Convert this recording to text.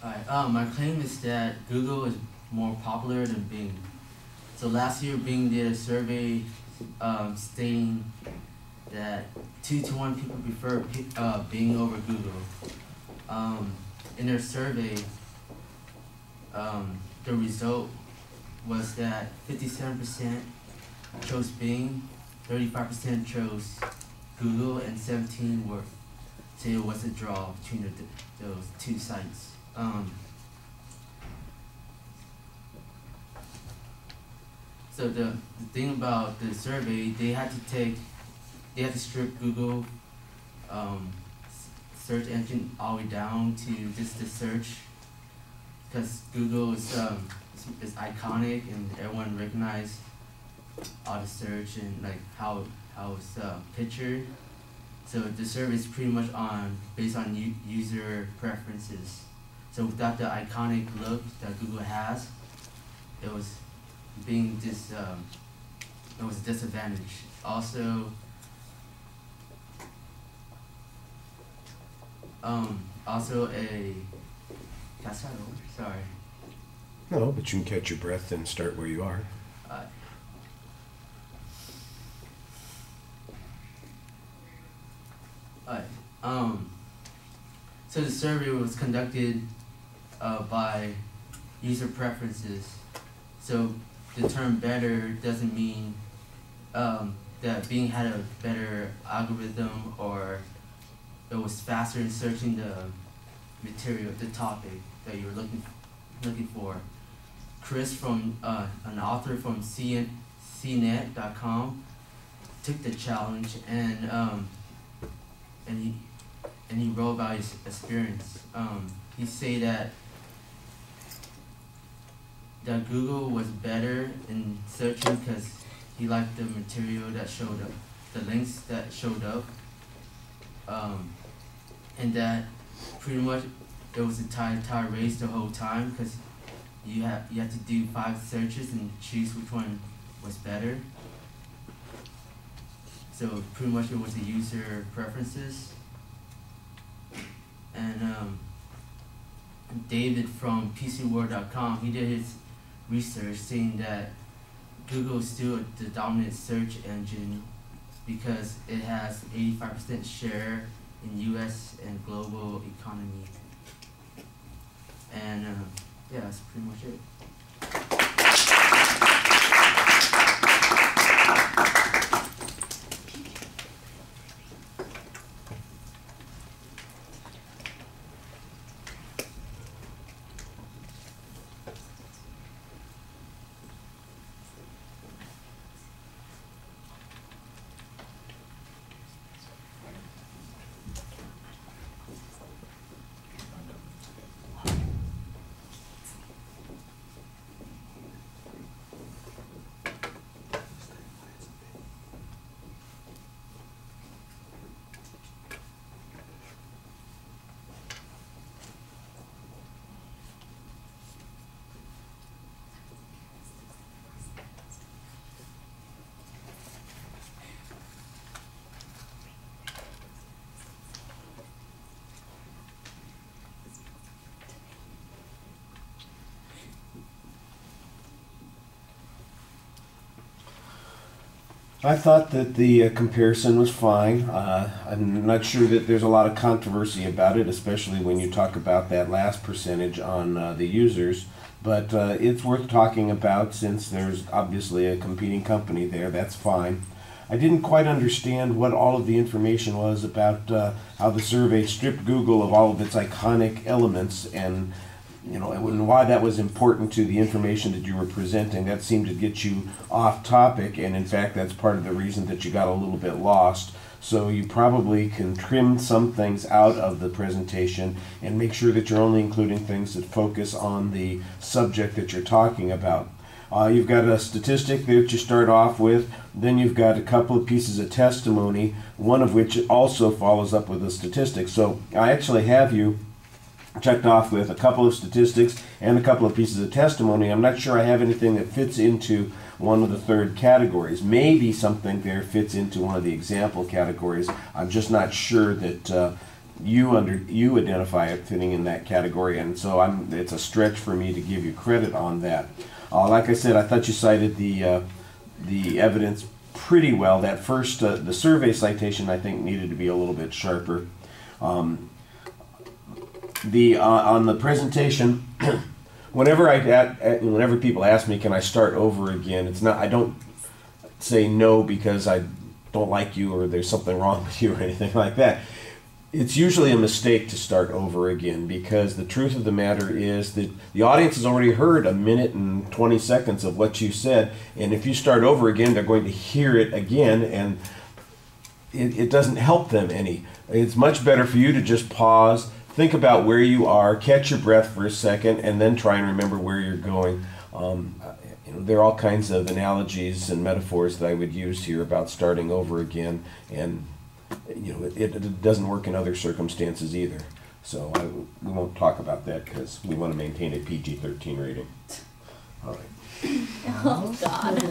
Alright, my claim is that Google is more popular than Bing. So last year, Bing did a survey stating that 2 to 1 people prefer Bing over Google. In their survey, the result was that 57% chose Bing, 35% chose Google, and 17 were say it was a draw between those two sites. So the thing about the survey, they had to strip Google search engine all the way down to just the search, because Google is iconic and everyone recognizes all the search and like how it's pictured. So the survey is pretty much based on user preferences. So without the iconic look that Google has, it was being it was a disadvantage. Also, can I start over? Sorry. No, but you can catch your breath and start where you are. So the survey was conducted by user preferences. So the term better doesn't mean that Bing had a better algorithm or it was faster in searching the material, the topic that you were looking for. Chris, an author from CNET.com, took the challenge and he wrote about his experience. He said that Google was better in searching because he liked the material that showed up, the links that showed up, and that pretty much it was a tie race the whole time because you had to do 5 searches and choose which one was better. So pretty much it was the user preferences. And David from PCWorld.com, he did his research saying that Google is still the dominant search engine because it has 85% share in US and global economy. And yeah, that's pretty much it. I thought that the comparison was fine. I'm not sure that there's a lot of controversy about it, especially when you talk about that last percentage on the users. But it's worth talking about since there's obviously a competing company there. That's fine. I didn't quite understand what all of the information was about how the survey stripped Google of all of its iconic elements and and why that was important to the information that you were presenting. That seemed to get you off topic, and in fact that's part of the reason that you got a little bit lost. So you probably can trim some things out of the presentation and make sure that you're only including things that focus on the subject that you're talking about. You've got a statistic that you start off with, then you've got a couple of pieces of testimony, one of which also follows up with a statistic. So I actually have you checked off with a couple of statistics and a couple of pieces of testimony. I'm not sure I have anything that fits into one of the third categories. Maybe something there fits into one of the example categories. I'm just not sure that you identify it fitting in that category, and so it's a stretch for me to give you credit on that. Like I said, I thought you cited the evidence pretty well. That first, the survey citation, I think needed to be a little bit sharper. On the presentation, whenever people ask me, can I start over again? It's not. I don't say no because I don't like you or there's something wrong with you or anything like that. It's usually a mistake to start over again, because the truth of the matter is that the audience has already heard 1 minute and 20 seconds of what you said, and if you start over again, they're going to hear it again, and it doesn't help them any. It's much better for you to just pause, think about where you are, catch your breath for a second, and then try and remember where you're going. There are all kinds of analogies and metaphors that I would use here about starting over again, and it doesn't work in other circumstances either. So we won't talk about that because we want to maintain a PG-13 rating. All right. Oh, God.